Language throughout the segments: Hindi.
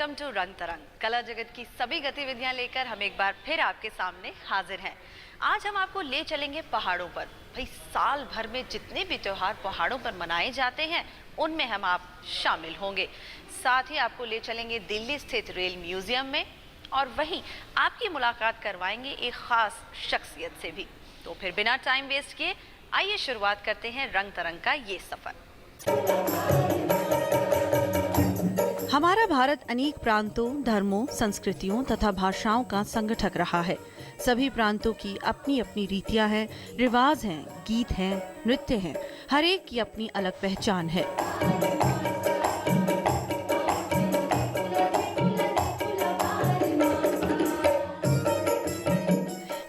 वेलकम टू रंग तरंग। कला जगत की सभी गतिविधियां लेकर हम एक बार फिर आपके सामने हाजिर हैं। आज हम आपको ले चलेंगे पहाड़ों पर। भाई साल भर में जितने भी त्योहार पहाड़ों पर मनाए जाते हैं उनमें हम आप शामिल होंगे। साथ ही आपको ले चलेंगे दिल्ली स्थित रेल म्यूजियम में और वहीं आपकी मुलाकात करवाएंगे एक खास शख्सियत से भी। तो फिर बिना टाइम वेस्ट किए आइए शुरुआत करते हैं रंग तरंग का ये सफर। हमारा भारत अनेक प्रांतों, धर्मों, संस्कृतियों तथा भाषाओं का संगठक रहा है। सभी प्रांतों की अपनी अपनी रीतियां हैं, रिवाज हैं, गीत हैं, नृत्य हैं। हर एक की अपनी अलग पहचान है।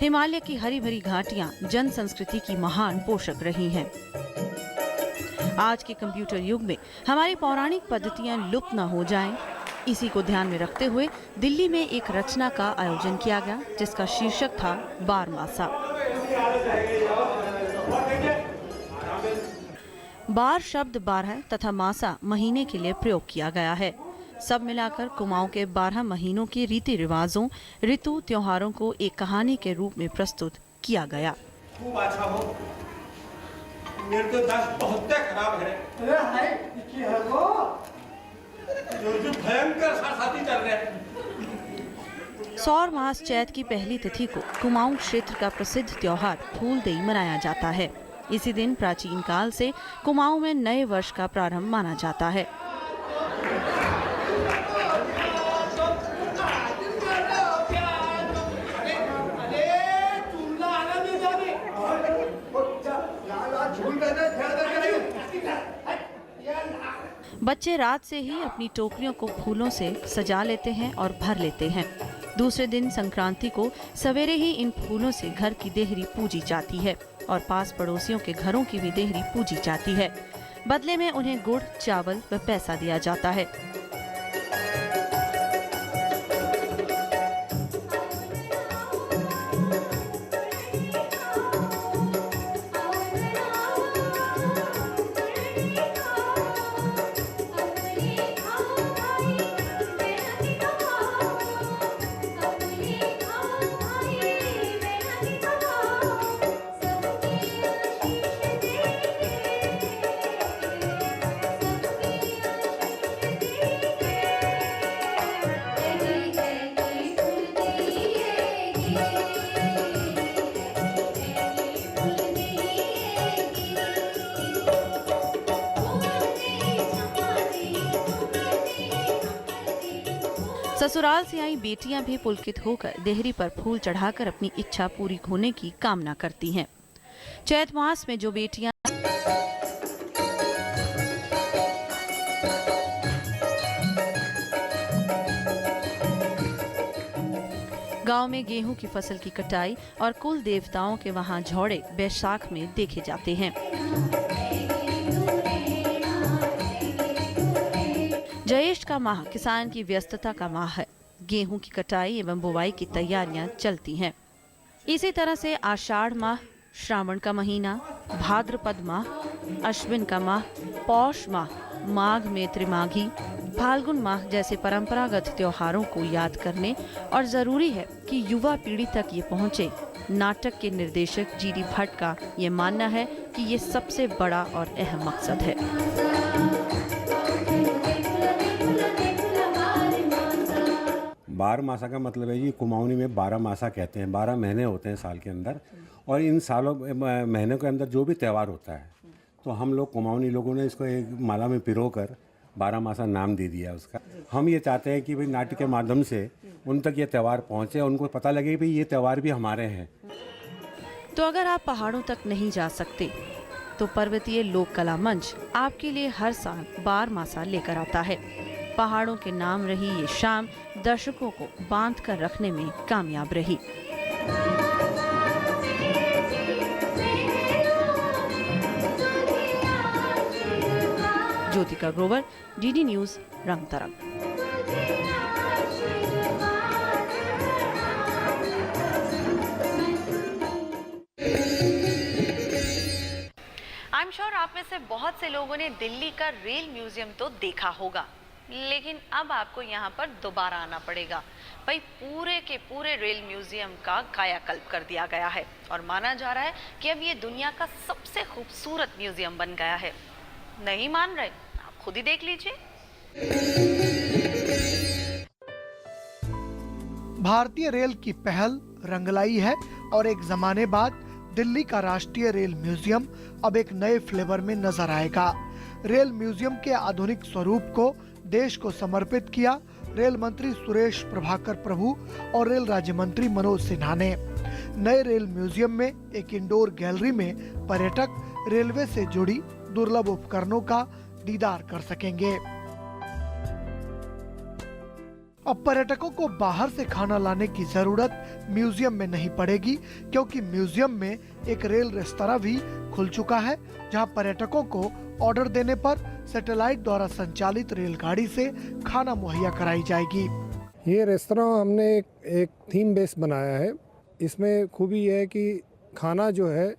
हिमालय की हरी भरी घाटियां जन संस्कृति की महान पोषक रही हैं। आज के कंप्यूटर युग में हमारी पौराणिक पद्धतियां लुप्त न हो जाएं, इसी को ध्यान में रखते हुए दिल्ली में एक रचना का आयोजन किया गया जिसका शीर्षक था बारमासा। बार शब्द 12 तथा मासा महीने के लिए प्रयोग किया गया है। सब मिलाकर कुमाऊं के 12 महीनों के रीति रिवाजों, ऋतु, त्योहारों को एक कहानी के रूप में प्रस्तुत किया गया। खूब अच्छा हो। मेरे तो दस्त बहुत खराब है। अरे हाय की है वो जो भयंकर शादी चल रहे हैं। सौर मास चैत की पहली तिथि को कुमाऊं क्षेत्र का प्रसिद्ध त्योहार फूलदेई मनाया जाता है। इसी दिन प्राचीन काल से कुमाऊं में नए वर्ष का प्रारंभ माना जाता है। बच्चे रात से ही अपनी टोकरियों को फूलों से सजा लेते हैं और भर लेते हैं। दूसरे दिन संक्रांति को सवेरे ही इन फूलों से घर की देहरी पूजी जाती है और पास पड़ोसियों के घरों की भी देहरी पूजी जाती है। बदले में उन्हें गुड़, चावल व पैसा दिया जाता है। ससुराल से आई बेटियां भी पुलकित होकर देहरी पर फूल चढ़ाकर अपनी इच्छा पूरी होने की कामना करती हैं। चैत मास में जो बेटियां गांव में गेहूं की फसल की कटाई और कुल देवताओं के वहां झौड़े बैसाख में देखे जाते हैं। ज्येष्ठ का माह किसान की व्यस्तता का माह है। गेहूं की कटाई एवं बुवाई की तैयारियां चलती हैं। इसी तरह से आषाढ़ माह, श्रावण का महीना, भाद्रपद माह, अश्विन का माह, पौष माह, माघ में त्रिमाघी, फाल्गुन माह जैसे परंपरागत त्योहारों को याद करने और जरूरी है कि युवा पीढ़ी तक ये पहुंचे। नाटक के निर्देशक जीडी भट्ट का ये मानना है कि ये सबसे बड़ा और अहम मकसद है। बार मासा का मतलब है जी, कुमाऊनी में 12 मासा कहते हैं। 12 महीने होते हैं साल के अंदर, और इन सालों महीनों के अंदर जो भी त्यौहार होता है तो हम लोग कुमाऊनी लोगों ने इसको एक माला में पिरो कर 12 मासा नाम दे दिया उसका। हम ये चाहते हैं कि भाई नाट्य के माध्यम से उन तक ये त्यौहार पहुँचे, उनको पता लगे कि ये त्यौहार भी हमारे हैं। तो अगर आप पहाड़ों तक नहीं जा सकते तो पर्वतीय लोक कला मंच आपके लिए हर साल बारमासा लेकर आता है। पहाड़ों के नाम रही ये शाम दर्शकों को बांध कर रखने में कामयाब रही। ज्योतिका ग्रोवर, डीडी न्यूज, रंग तरंग। आई एम श्योर आप में से बहुत से लोगों ने दिल्ली का रेल म्यूजियम तो देखा होगा। लेकिन अब आपको यहाँ पर दोबारा आना पड़ेगा। भाई पूरे के पूरे रेल म्यूजियम का कायाकल्प कर दिया गया है और माना जा रहा है कि अब ये दुनिया का सबसे खूबसूरत म्यूजियम बन गया है। नहीं मान रहे? आप खुद ही देख लीजिए। भारतीय रेल की पहल रंगलाई है और एक जमाने बाद दिल्ली का राष्ट्रीय रेल म्यूजियम अब एक नए फ्लेवर में नजर आएगा। रेल म्यूजियम के आधुनिक स्वरूप को देश को समर्पित किया रेल मंत्री सुरेश प्रभाकर प्रभु और रेल राज्य मंत्री मनोज सिन्हा ने। नए रेल म्यूजियम में एक इंडोर गैलरी में पर्यटक रेलवे से जुड़ी दुर्लभ उपकरणों का दीदार कर सकेंगे। अब पर्यटकों को बाहर से खाना लाने की जरूरत म्यूजियम में नहीं पड़ेगी, क्योंकि म्यूजियम में एक रेल रेस्तरां भी खुल चुका है, जहां पर्यटकों को ऑर्डर देने पर सैटेलाइट द्वारा संचालित रेलगाड़ी से खाना मुहैया कराई जाएगी। ये रेस्तरां हमने एक थीम बेस बनाया है। इसमें खूबी है कि खाना जो है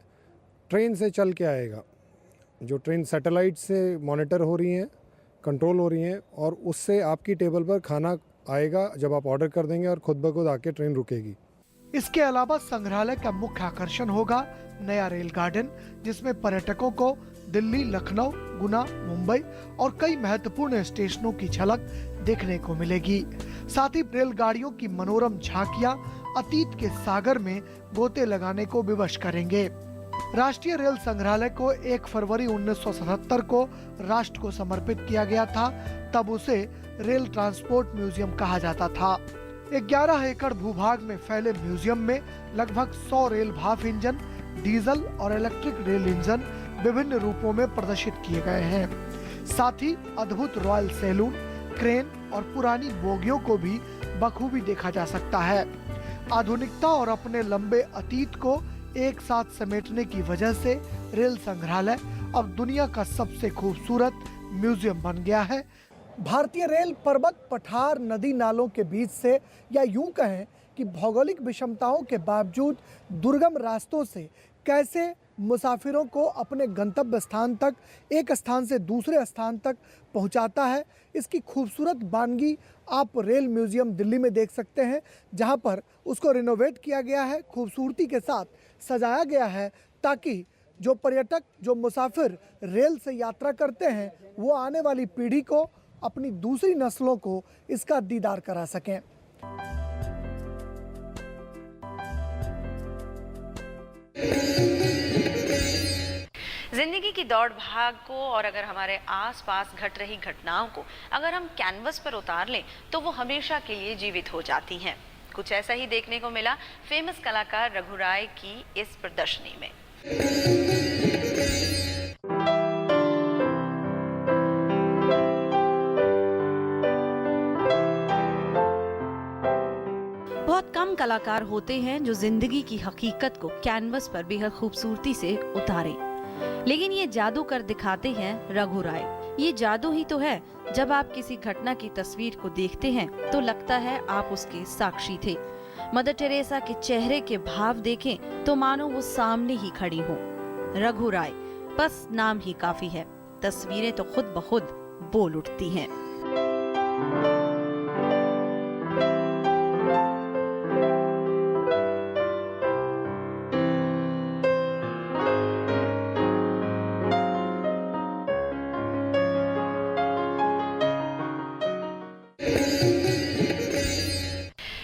ट्रेन से चल के आएगा। जो ट्रेन सैटेलाइट से मॉनिटर हो रही हैं, कंट्रोल हो रही हैं और उससे आपकी टेबल पर खाना आएगा जब आप ऑर्डर कर देंगे और खुद ब खुद आके ट्रेन रुकेगी। इसके अलावा संग्रहालय का मुख्य आकर्षण होगा नया रेल गार्डन, जिसमें पर्यटकों को दिल्ली, लखनऊ, गुना, मुंबई और कई महत्वपूर्ण स्टेशनों की झलक देखने को मिलेगी। साथ ही रेलगाड़ियों की मनोरम झांकियां अतीत के सागर में गोते लगाने को विवश करेंगे। राष्ट्रीय रेल संग्रहालय को 1 फरवरी 1977 को राष्ट्र को समर्पित किया गया था। तब उसे रेल ट्रांसपोर्ट म्यूजियम कहा जाता था। 11 एकड़ भूभाग में फैले म्यूजियम में लगभग 100 रेल भाप इंजन, डीजल और इलेक्ट्रिक रेल इंजन विभिन्न रूपों में प्रदर्शित किए गए हैं। साथ ही अद्भुत रॉयल सैलून, क्रेन और पुरानी बोगियों को भी बखूबी देखा जा सकता है। आधुनिकता और अपने लंबे अतीत को एक साथ समेटने की वजह से रेल संग्रहालय अब दुनिया का सबसे खूबसूरत म्यूजियम बन गया है। भारतीय रेल पर्वत, पठार, नदी नालों के बीच से या यूं कहें कि भौगोलिक विषमताओं के बावजूद दुर्गम रास्तों से कैसे मुसाफिरों को अपने गंतव्य स्थान तक, एक स्थान से दूसरे स्थान तक पहुंचाता है, इसकी खूबसूरत बानगी आप रेल म्यूजियम दिल्ली में देख सकते हैं, जहां पर उसको रिनोवेट किया गया है, खूबसूरती के साथ सजाया गया है, ताकि जो पर्यटक, जो मुसाफिर रेल से यात्रा करते हैं, वो आने वाली पीढ़ी को, अपनी दूसरी नस्लों को इसका दीदार करा सकें। जिंदगी की दौड़ भाग को और अगर हमारे आसपास घट रही घटनाओं को अगर हम कैनवस पर उतार लें तो वो हमेशा के लिए जीवित हो जाती हैं। कुछ ऐसा ही देखने को मिला फेमस कलाकार रघु राय की इस प्रदर्शनी में। बहुत कम कलाकार होते हैं जो जिंदगी की हकीकत को कैनवस पर बेहद खूबसूरती से उतारें, लेकिन ये जादू कर दिखाते हैं रघु राय। ये जादू ही तो है, जब आप किसी घटना की तस्वीर को देखते हैं तो लगता है आप उसके साक्षी थे। मदर टेरेसा के चेहरे के भाव देखें तो मानो वो सामने ही खड़ी हो। रघु राय, बस नाम ही काफी है, तस्वीरें तो खुद ब खुद बोल उठती हैं।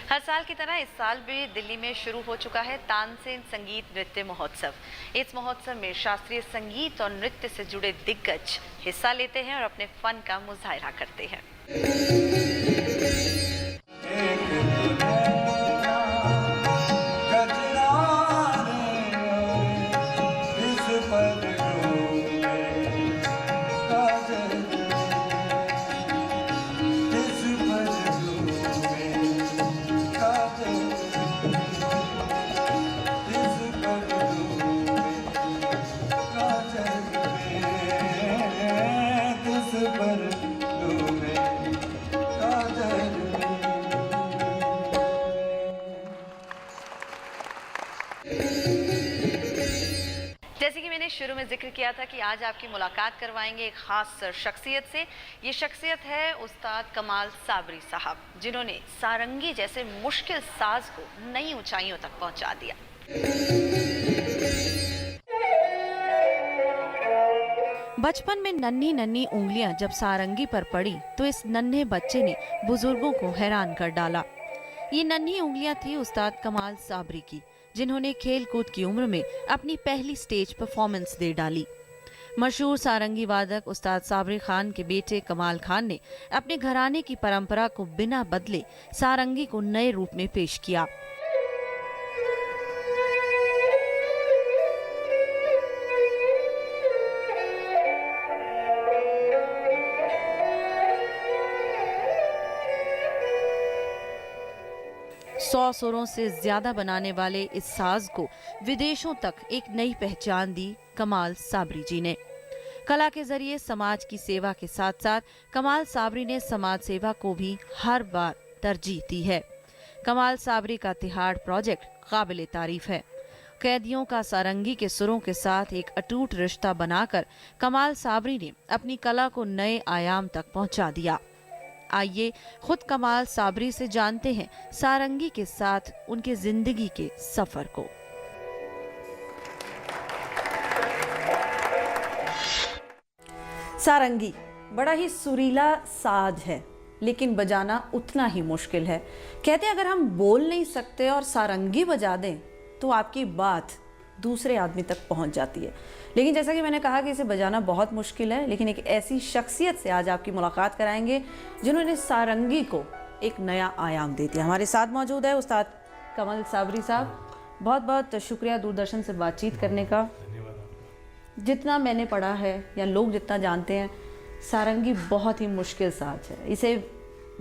हर साल की तरह इस साल भी दिल्ली में शुरू हो चुका है तानसेन संगीत नृत्य महोत्सव। इस महोत्सव में शास्त्रीय संगीत और नृत्य से जुड़े दिग्गज हिस्सा लेते हैं और अपने फन का मुजाहिरा करते हैं। जैसे कि मैंने शुरू में जिक्र किया था कि आज आपकी मुलाकात करवाएंगे एक खास शख्सियत से। ये शख्सियत है उस्ताद कमाल साबरी साहब, जिन्होंने सारंगी जैसे मुश्किल साज को नई ऊंचाइयों तक पहुंचा दिया। बचपन में नन्ही नन्ही उंगलियां जब सारंगी पर पड़ी तो इस नन्हे बच्चे ने बुजुर्गों को हैरान कर डाला। ये नन्ही उंगलियां थी उस्ताद कमाल साबरी की, जिन्होंने खेल कूद की उम्र में अपनी पहली स्टेज परफॉर्मेंस दे डाली। मशहूर सारंगी वादक उस्ताद साबरी खान के बेटे कमाल खान ने अपने घराने की परंपरा को बिना बदले सारंगी को नए रूप में पेश किया। सौ सुरों से ज्यादा बनाने वाले इस साज को विदेशों तक एक नई पहचान दी कमाल साबरी जी ने। कला के जरिए समाज की सेवा के साथ साथ कमाल साबरी ने समाज सेवा को भी हर बार तरजीह दी है। कमाल साबरी का तिहाड़ प्रोजेक्ट काबिले तारीफ है। कैदियों का सारंगी के सुरों के साथ एक अटूट रिश्ता बनाकर कमाल साबरी ने अपनी कला को नए आयाम तक पहुंचा दिया। आइए खुद कमाल साबरी से जानते हैं सारंगी के साथ उनके जिंदगी के सफर को। सारंगी बड़ा ही सुरीला साज है, लेकिन बजाना उतना ही मुश्किल है। कहते हैं अगर हम बोल नहीं सकते और सारंगी बजा दें तो आपकी बात दूसरे आदमी तक पहुंच जाती है। लेकिन जैसा कि मैंने कहा कि इसे बजाना बहुत मुश्किल है, लेकिन एक ऐसी शख्सियत से आज आपकी मुलाकात कराएंगे जिन्होंने सारंगी को एक नया आयाम दे दिया। हमारे साथ मौजूद है उस्ताद कमाल साबरी साहब। बहुत बहुत शुक्रिया दूरदर्शन से बातचीत करने का। जितना मैंने पढ़ा है या लोग जितना जानते हैं, सारंगी बहुत ही मुश्किल साज है। इसे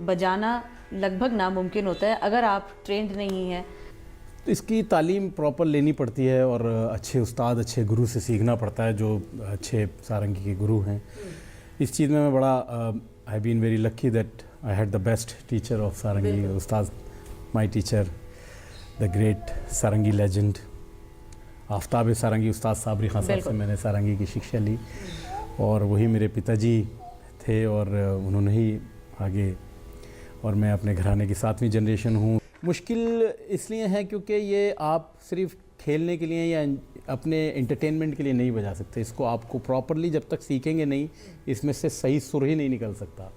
बजाना लगभग नामुमकिन होता है अगर आप ट्रेंड नहीं हैं। इसकी तालीम प्रॉपर लेनी पड़ती है और अच्छे उस्ताद, अच्छे गुरु से सीखना पड़ता है, जो अच्छे सारंगी के गुरु हैं। इस चीज़ में मैं बड़ा I been very lucky that I had the best teacher of sarangi, उस्ताद my teacher the great sarangi legend Aftab Sarangi उस्ताद साबरी खान साहब से मैंने सारंगी की शिक्षा ली और वही मेरे पिताजी थे और उन्होंने ही आगे, और मैं अपने घराने की 7वीं जनरेशन हूँ। मुश्किल इसलिए है क्योंकि ये आप सिर्फ खेलने के लिए या अपने एंटरटेनमेंट के लिए नहीं बजा सकते। इसको आपको प्रॉपरली जब तक सीखेंगे नहीं, इसमें से सही सुर ही नहीं निकल सकता।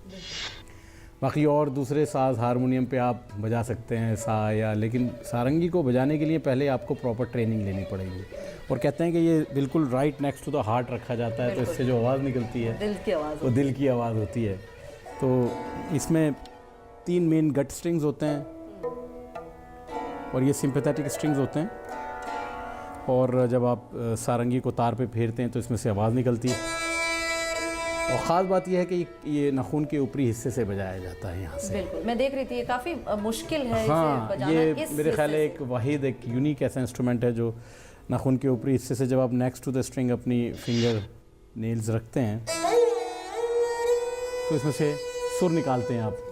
बाकी और दूसरे साज हारमोनियम पे आप बजा सकते हैं सा या, लेकिन सारंगी को बजाने के लिए पहले आपको प्रॉपर ट्रेनिंग लेनी पड़ेगी। और कहते हैं कि ये बिल्कुल right next to the heart रखा जाता है, तो इससे जो आवाज़ निकलती है दिल की आवाज़, वो दिल की आवाज़ होती है। तो इसमें 3 मेन गट स्ट्रिंग्स होते हैं और ये सिंपैथेटिक स्ट्रिंग्स होते हैं, और जब आप सारंगी को तार पे फेरते हैं तो इसमें से आवाज़ निकलती है। और ख़ास बात यह है कि ये नाखून के ऊपरी हिस्से से बजाया जाता है यहाँ से। बिल्कुल, मैं देख रही थी ये काफ़ी मुश्किल है। हाँ, इसे बजाना ये इस मेरे ख्याल है एक वाहिद एक यूनिक ऐसा इंस्ट्रूमेंट है जो नाखून के ऊपरी हिस्से से जब आप नेक्स्ट टू द स्ट्रिंग अपनी फिंगर नेल्स रखते हैं तो इसमें से सुर निकालते हैं आप।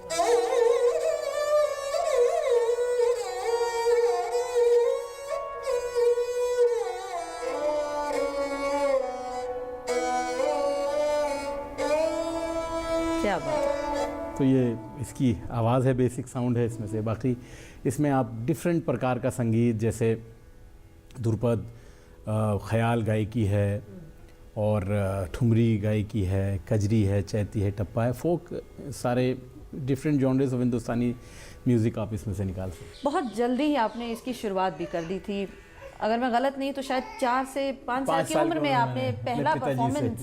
क्या बात है। तो ये इसकी आवाज़ है, बेसिक साउंड है इसमें से। बाकी इसमें आप डिफरेंट प्रकार का संगीत, जैसे ध्रुपद, ख्याल गायकी है और ठुमरी गायकी है, कजरी है, चैती है, टप्पा है, फोक, सारे different genres of Hindustani music आप इसमें से निकाल सकते। बहुत जल्दी ही आपने इसकी शुरुआत भी कर दी थी। अगर मैं गलत नहीं तो शायद 4 से 5 साल की उम्र में आपने पहला परफॉर्मेंस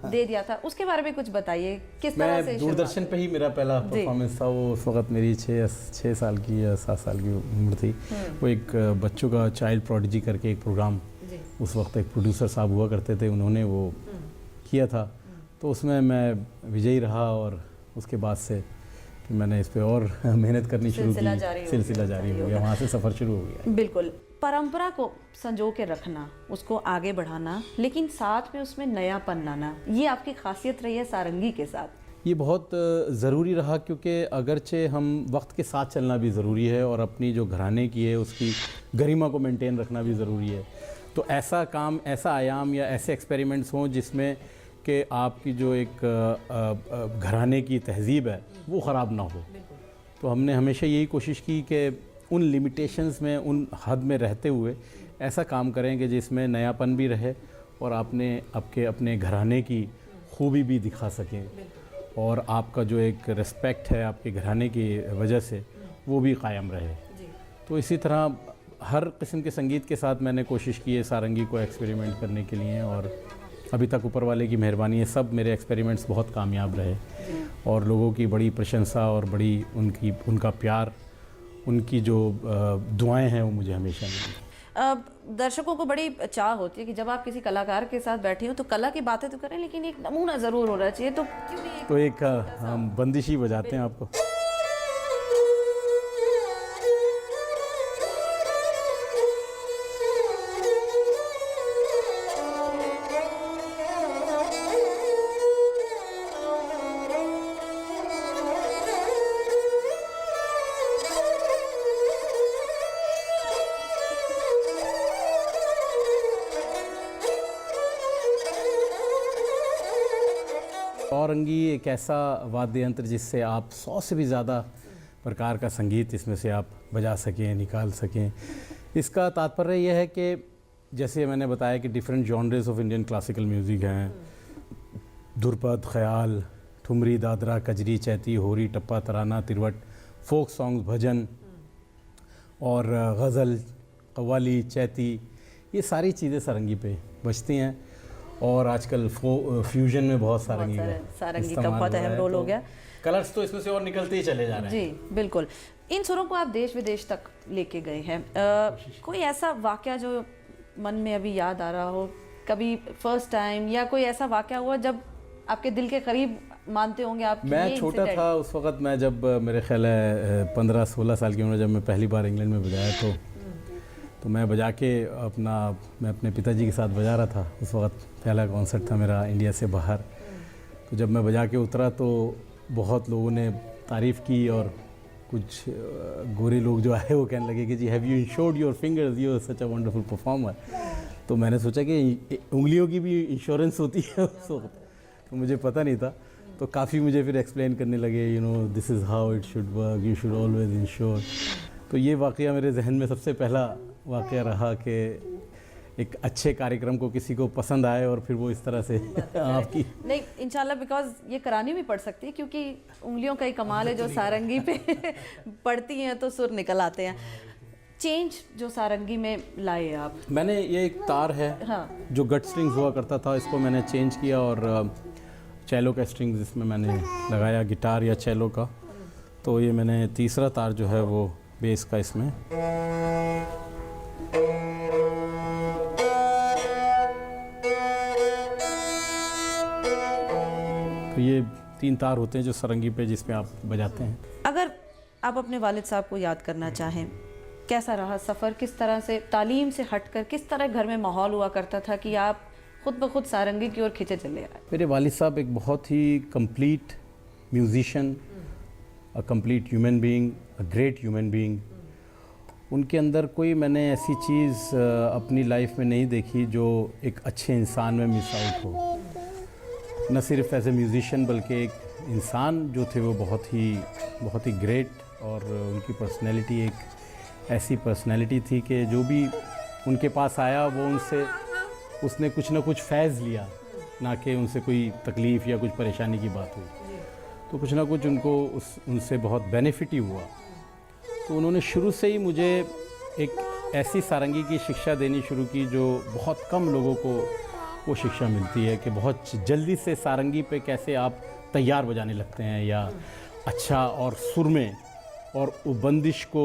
दे दिया था। उसके बारे में कुछ बताइए, किस तरह से? दूरदर्शन पे ही मेरा पहला परफॉर्मेंस था। वो उस वक्त मेरी 6 साल की या 7 साल की उम्र थी। वो एक बच्चों का चाइल्ड प्रोडिजी करके एक प्रोग्राम, उस वक्त एक प्रोड्यूसर साहब हुआ करते थे, उन्होंने वो किया था। तो उसमें मैं विजयी रहा और उसके बाद से कि मैंने इस पे और मेहनत करनी शुरू की, सिलसिला जारी हो गया, वहाँ से सफ़र शुरू हो गया। बिल्कुल, परंपरा को संजो के रखना, उसको आगे बढ़ाना, लेकिन साथ में उसमें नयापन लाना, ये आपकी खासियत रही है सारंगी के साथ। ये बहुत ज़रूरी रहा, क्योंकि अगरचे हम वक्त के साथ चलना भी ज़रूरी है और अपनी जो घराने की है उसकी गरिमा को मेंटेन रखना भी ज़रूरी है। तो ऐसा काम, ऐसा आयाम या ऐसे एक्सपेरिमेंट्स हों जिसमें कि आपकी जो एक घराने की तहजीब है वो ख़राब ना हो। तो हमने हमेशा यही कोशिश की कि उन लिमिटेशंस में, उन हद में रहते हुए ऐसा काम करें कि जिसमें नयापन भी रहे और आपने अपने घराने की खूबी भी दिखा सकें और आपका जो एक रिस्पेक्ट है आपके घराने की वजह से वो भी कायम रहे। तो इसी तरह हर किस्म के संगीत के साथ मैंने कोशिश की है सारंगी को एक्सपेरिमेंट करने के लिए और अभी तक ऊपर वाले की मेहरबानी है, सब मेरे एक्सपेरिमेंट्स बहुत कामयाब रहे और लोगों की बड़ी प्रशंसा और बड़ी उनका प्यार, उनकी जो दुआएं हैं वो मुझे हमेशा मिली। दर्शकों को बड़ी चाह होती है कि जब आप किसी कलाकार के साथ बैठे हो तो कला की बातें तो करें लेकिन एक नमूना ज़रूर होना चाहिए, तो क्यों नहीं तो एक हम बंदिशी बजाते हैं आपको। सारंगी एक ऐसा वाद्य यंत्र जिससे आप 100 से भी ज़्यादा प्रकार का संगीत इसमें से आप बजा सकें, निकाल सकें। इसका तात्पर्य यह है कि जैसे मैंने बताया कि different genres of Indian classical music हैं, धुरपद, ख्याल, ठुमरी, दादरा, कजरी, चैती, होरी, टप्पा, तराना, तिरवट, फोक सॉन्ग्स, भजन और गज़ल, कव्वाली, चैती, ये सारी चीज़ें सारंगी पे बजती हैं और आजकल फ्यूजन में बहुत सारंगी का बहुत अहम रोल हो गया। कलर्स तो इसमें से और निकलते ही चले जा रहे हैं। जी बिल्कुल। इन सुरों को आप देश विदेश तक लेके गए हैं, कोई ऐसा वाकया जो मन में अभी याद आ रहा हो, कभी फर्स्ट टाइम या कोई ऐसा वाकया हुआ जब आपके दिल के करीब मानते होंगे आप? मैं छोटा था उस वक़्त, मैं जब मेरे ख्याल है 15-16 साल की उम्र, जब मैं पहली बार इंग्लैंड में बजाया तो मैं बजा के मैं अपने पिताजी के साथ बजा रहा था। उस वक़्त पहला कॉन्सर्ट था मेरा इंडिया से बाहर। तो जब मैं बजा के उतरा तो बहुत लोगों ने तारीफ़ की और कुछ गोरे लोग जो आए वो कहने लगे कि जी have you insured your fingers, you are such a wonderful performer. तो मैंने सोचा कि उंगलियों की भी इंश्योरेंस होती है उस वक्त, तो मुझे पता नहीं था। तो काफ़ी मुझे फिर एक्सप्लेन करने लगे, you know this is how it should work, you should always ensure. तो ये वाक़या मेरे जहन में सबसे पहला वाक़या रहा कि एक अच्छे कार्यक्रम को किसी को पसंद आए और फिर वो इस तरह से आपकी नहीं, इंशाल्लाह, बिकॉज ये करानी भी पड़ सकती है क्योंकि उंगलियों का ही कमाल है जो सारंगी पे पड़ती हैं तो सुर निकल आते हैं। चेंज जो सारंगी में लाए आप? मैंने ये एक तार है जो गट स्ट्रिंग्स हुआ करता था, इसको मैंने चेंज किया और चैलो का स्ट्रिंग्स इसमें मैंने लगाया, गिटार या चैलो का। तो ये मैंने तीसरा तार जो है वो बेस का इसमें। तो ये 3 तार होते हैं जो सारंगी पे जिस पे आप बजाते हैं। अगर आप अपने वालिद साहब को याद करना चाहें, कैसा रहा सफ़र? किस तरह से तालीम से हटकर किस तरह घर में माहौल हुआ करता था कि आप खुद ब खुद सारंगी की ओर खींचे चले आए? मेरे वालिद साहब एक बहुत ही complete musician, a complete human being, a great human being. उनके अंदर कोई मैंने ऐसी चीज़ अपनी लाइफ में नहीं देखी जो एक अच्छे इंसान में मिस आउट हो। न सिर्फ एज ए म्यूज़िशियन बल्कि एक इंसान जो थे वो बहुत ही ग्रेट, और उनकी पर्सनैलिटी एक ऐसी पर्सनैलिटी थी कि जो भी उनके पास आया वो उसने कुछ ना कुछ फैज़ लिया, ना कि उनसे कोई तकलीफ़ या कुछ परेशानी की बात हुई। तो कुछ ना कुछ उनको उनसे बहुत बेनिफिट ही हुआ। तो उन्होंने शुरू से ही मुझे एक ऐसी सारंगी की शिक्षा देनी शुरू की जो बहुत कम लोगों को वो शिक्षा मिलती है कि बहुत जल्दी से सारंगी पे कैसे आप तैयार बजाने लगते हैं, या अच्छा और सुर में और वो बंदिश को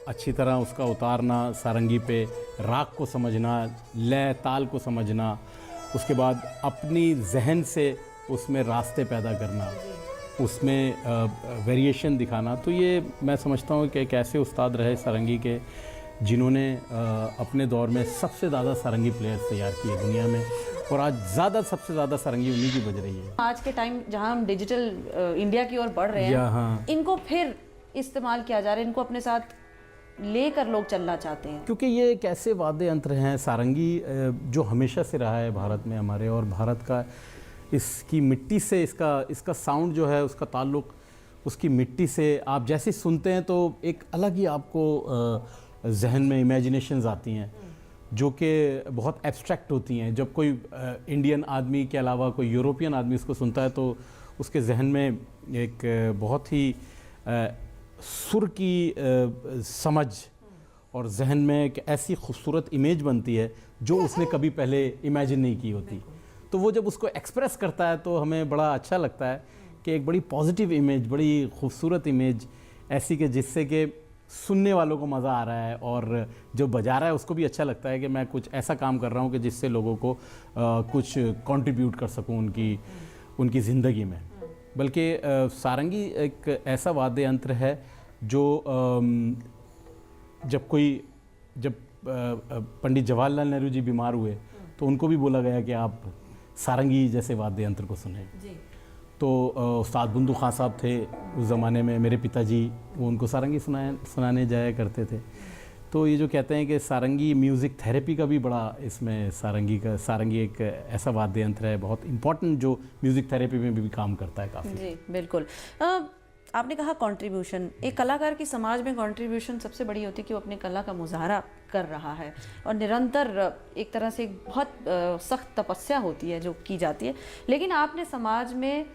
अच्छी तरह उसका उतारना, सारंगी पे राग को समझना, लय ताल को समझना, उसके बाद अपनी जहन से उसमें रास्ते पैदा करना, उसमें वेरिएशन दिखाना। तो ये मैं समझता हूँ कि एक ऐसे उस्ताद रहे सारंगी के जिन्होंने अपने दौर में सबसे ज़्यादा सारंगी प्लेयर्स तैयार किए दुनिया में, और आज सबसे ज़्यादा सारंगी उन्हीं की बज रही है। आज के टाइम जहाँ हम डिजिटल इंडिया की ओर बढ़ रहे हैं, इनको फिर इस्तेमाल किया जा रहा है, इनको अपने साथ लेकर लोग चलना चाहते हैं? क्योंकि ये एक ऐसे वाद्य यंत्र हैं सारंगी जो हमेशा से रहा है भारत में हमारे, और भारत का इसकी मिट्टी से इसका साउंड जो है, उसका ताल्लुक़ उसकी मिट्टी से, आप जैसे सुनते हैं तो एक अलग ही आपको जहन में इमेजिनेशंस आती हैं जो कि बहुत एब्स्ट्रैक्ट होती हैं। जब कोई इंडियन आदमी के अलावा कोई यूरोपियन आदमी इसको सुनता है तो उसके जहन में एक बहुत ही सुर की समझ और जहन में एक ऐसी खूबसूरत इमेज बनती है जो उसने कभी पहले इमेजिन नहीं की होती। तो वो जब उसको एक्सप्रेस करता है तो हमें बड़ा अच्छा लगता है कि एक बड़ी पॉजिटिव इमेज, बड़ी खूबसूरत इमेज ऐसी कि जिससे कि सुनने वालों को मज़ा आ रहा है और जो बजा रहा है उसको भी अच्छा लगता है कि मैं कुछ ऐसा काम कर रहा हूँ कि जिससे लोगों को कुछ कंट्रीब्यूट कर सकूँ उनकी ज़िंदगी में। बल्कि सारंगी एक ऐसा वाद्य यंत्र है जो जब पंडित जवाहरलाल नेहरू जी बीमार हुए तो उनको भी बोला गया कि आप सारंगी जैसे वाद्य यंत्र को सुने। तो उस्ताद बुंदू खां साहब थे उस ज़माने में, मेरे पिताजी, वो उनको सारंगी सुनाने जाया करते थे। तो ये जो कहते हैं कि सारंगी म्यूज़िक थेरेपी का भी बड़ा इसमें सारंगी एक ऐसा वाद्य यंत्र है बहुत इम्पॉर्टेंट जो म्यूज़िक थेरेपी में भी काम करता है काफ़ी। जी बिल्कुल। आपने कहा कंट्रीब्यूशन, एक कलाकार की समाज में कंट्रीब्यूशन सबसे बड़ी होती है कि वो अपने कला का मुजाहरा कर रहा है और निरंतर एक तरह से बहुत सख्त तपस्या होती है जो की जाती है। लेकिन आपने समाज में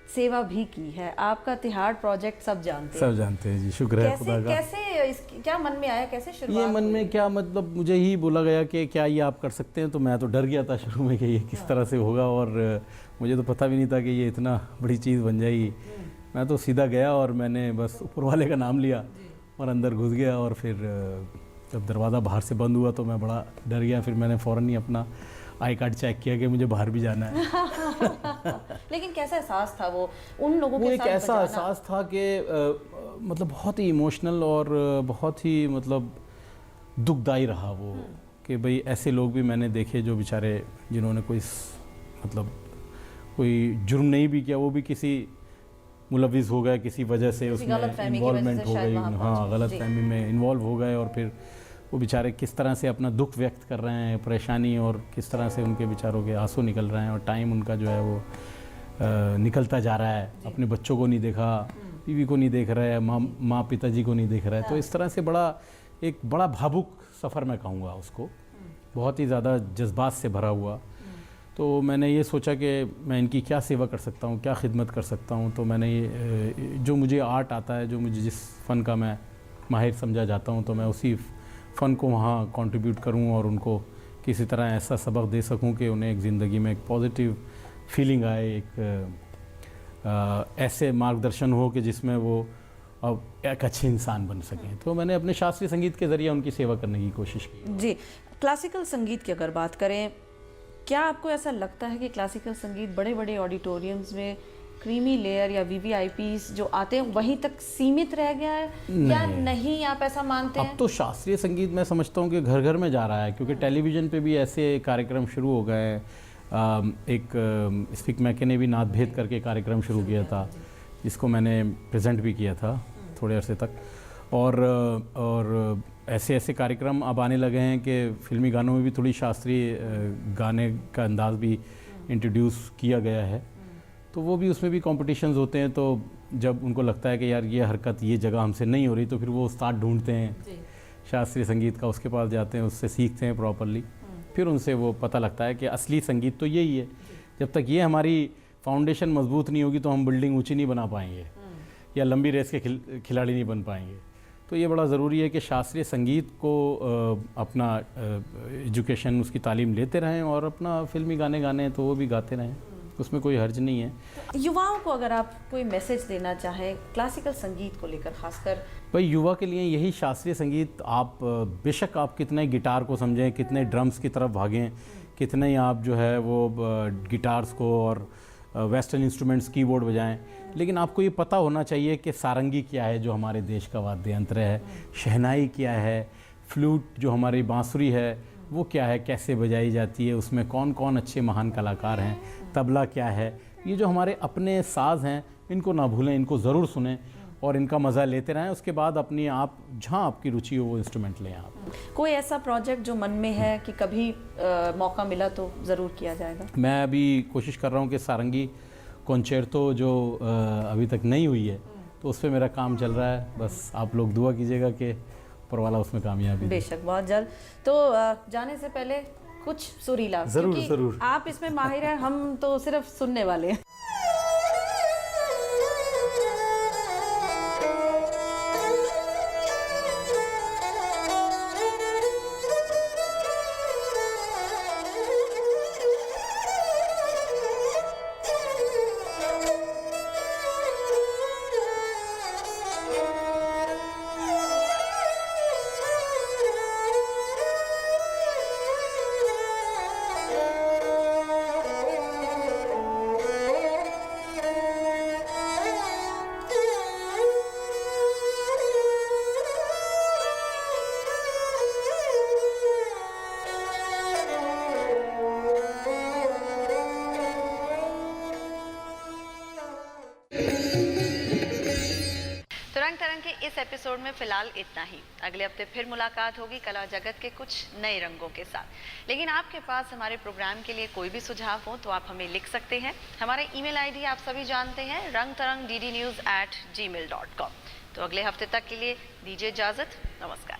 सेवा भी की है, आपका तिहाड़ प्रोजेक्ट सब जानते हैं जी, शुक्र है खुदा का। कैसे क्या मन में आया, कैसे शुरुआत? ये मन में क्या, मतलब मुझे ही बोला गया कि क्या ये आप कर सकते हैं, तो मैं तो डर गया था शुरू में कि ये किस तरह से होगा, और मुझे तो पता भी नहीं था कि ये इतना बड़ी चीज़ बन जाएगी। मैं तो सीधा गया और मैंने बस ऊपर वाले का नाम लिया और अंदर घुस गया, और फिर जब दरवाज़ा बाहर से बंद हुआ तो मैं बड़ा डर गया। फिर मैंने फ़ौरन ही अपना आई कार्ड चेक किया कि मुझे बाहर भी जाना है। लेकिन कैसा एहसास था वो उन लोगों के साथ? वो एक ऐसा एहसास था कि मतलब बहुत ही इमोशनल और बहुत ही मतलब दुखदाई रहा वो, कि भाई ऐसे लोग भी मैंने देखे जो बेचारे, जिन्होंने कोई जुर्म नहीं भी किया, वो भी किसी मुलविस हो गए किसी वजह से, उसमें इन्वॉल्वमेंट हो गई, हाँ गलत फहमी में इन्वॉल्व हो गए, और फिर वो बेचारे किस तरह से अपना दुख व्यक्त कर रहे हैं, परेशानी, और किस तरह से उनके बेचारों के आंसू निकल रहे हैं, और टाइम उनका जो है वो निकलता जा रहा है। अपने बच्चों को नहीं देखा, बीवी को नहीं देख रहे हैं, माँ पिताजी को नहीं देख रहा है। तो इस तरह से एक बड़ा भावुक सफ़र मैं कहूँगा उसको, बहुत ही ज़्यादा जज्बात से भरा हुआ। तो मैंने ये सोचा कि मैं इनकी क्या सेवा कर सकता हूँ, क्या खिदमत कर सकता हूँ। तो मैंने ये जो मुझे आर्ट आता है, जो मुझे जिस फ़न का मैं माहिर समझा जाता हूँ, तो मैं उसी फ़न को वहाँ कंट्रीब्यूट करूँ और उनको किसी तरह ऐसा सबक दे सकूँ कि उन्हें एक ज़िंदगी में एक पॉजिटिव फीलिंग आए, एक ऐसे मार्गदर्शन हो कि जिसमें वो अब एक अच्छे इंसान बन सकें। तो मैंने अपने शास्त्रीय संगीत के ज़रिए उनकी सेवा करने की कोशिश की। जी, क्लासिकल संगीत की अगर बात करें, क्या आपको ऐसा लगता है कि क्लासिकल संगीत बड़े बड़े ऑडिटोरियम्स में क्रीमी लेयर या वीवीआईपीज जो आते हैं वहीं तक सीमित रह गया है या नहीं, आप ऐसा मानते हैं? अब तो शास्त्रीय संगीत मैं समझता हूँ कि घर घर में जा रहा है, क्योंकि टेलीविज़न पे भी ऐसे कार्यक्रम शुरू हो गए हैं। एक स्पीक मैके ने भी नाद भेद करके कार्यक्रम शुरू किया था, जिसको मैंने प्रेजेंट भी किया था थोड़े अरसे तक, और ऐसे ऐसे कार्यक्रम अब आने लगे हैं कि फिल्मी गानों में भी थोड़ी शास्त्रीय गाने का अंदाज़ भी इंट्रोड्यूस किया गया है। तो वो भी, उसमें भी कॉम्पिटिशन्स होते हैं, तो जब उनको लगता है कि यार ये हरकत ये जगह हमसे नहीं हो रही, तो फिर वो उस्ताद ढूंढते हैं शास्त्रीय संगीत का, उसके पास जाते हैं, उससे सीखते हैं प्रॉपरली, फिर उनसे वो पता लगता है कि असली संगीत तो यही है। जब तक ये हमारी फाउंडेशन मजबूत नहीं होगी तो हम बिल्डिंग ऊँची नहीं बना पाएंगे या लंबी रेस के खिलाड़ी नहीं बन पाएंगे। तो ये बड़ा ज़रूरी है कि शास्त्रीय संगीत को अपना एजुकेशन, उसकी तालीम लेते रहें, और अपना फिल्मी गाने गाने तो वो भी गाते रहें, उसमें कोई हर्ज नहीं है। युवाओं को अगर आप कोई मैसेज देना चाहें क्लासिकल संगीत को लेकर, खासकर भाई युवा के लिए यही शास्त्रीय संगीत, आप बेशक आप कितने गिटार को समझें, कितने ड्रम्स की तरफ भागें, कितने ही आप जो है वो गिटार्स को और वेस्टर्न इंस्ट्रूमेंट्स कीबोर्ड बजाएं, लेकिन आपको ये पता होना चाहिए कि सारंगी क्या है जो हमारे देश का वाद्य यंत्र है, शहनाई क्या है, फ्लूट जो हमारी बांसुरी है वो क्या है, कैसे बजाई जाती है, उसमें कौन कौन अच्छे महान कलाकार हैं, तबला क्या है, ये जो हमारे अपने साज हैं इनको ना भूलें, इनको ज़रूर सुनें, और इनका मज़ा लेते रहें। उसके बाद अपनी आप जहाँ आपकी रुचि हो वो इंस्ट्रूमेंट लें आप। कोई ऐसा प्रोजेक्ट जो मन में है कि कभी मौका मिला तो ज़रूर किया जाएगा? मैं अभी कोशिश कर रहा हूँ कि सारंगी कॉन्चेर्टो जो अभी तक नहीं हुई है तो उस पर मेरा काम चल रहा है। बस आप लोग दुआ कीजिएगा कि ऊपर वाला उसमें कामयाबी दे। बेशक, बहुत जल्द। तो जाने से पहले कुछ सुरीला, ज़रूर क्योंकि ज़रूर। आप इसमें माहिर हैं, हम तो सिर्फ सुनने वाले हैं। रंग तरंग के इस एपिसोड में फिलहाल इतना ही। अगले हफ्ते फिर मुलाकात होगी कला जगत के कुछ नए रंगों के साथ। लेकिन आपके पास हमारे प्रोग्राम के लिए कोई भी सुझाव हो तो आप हमें लिख सकते हैं। हमारे ईमेल आईडी आप सभी जानते हैं, rangtarangddnews@gmail.com। तो अगले हफ्ते तक के लिए दीजिए इजाजत। नमस्कार।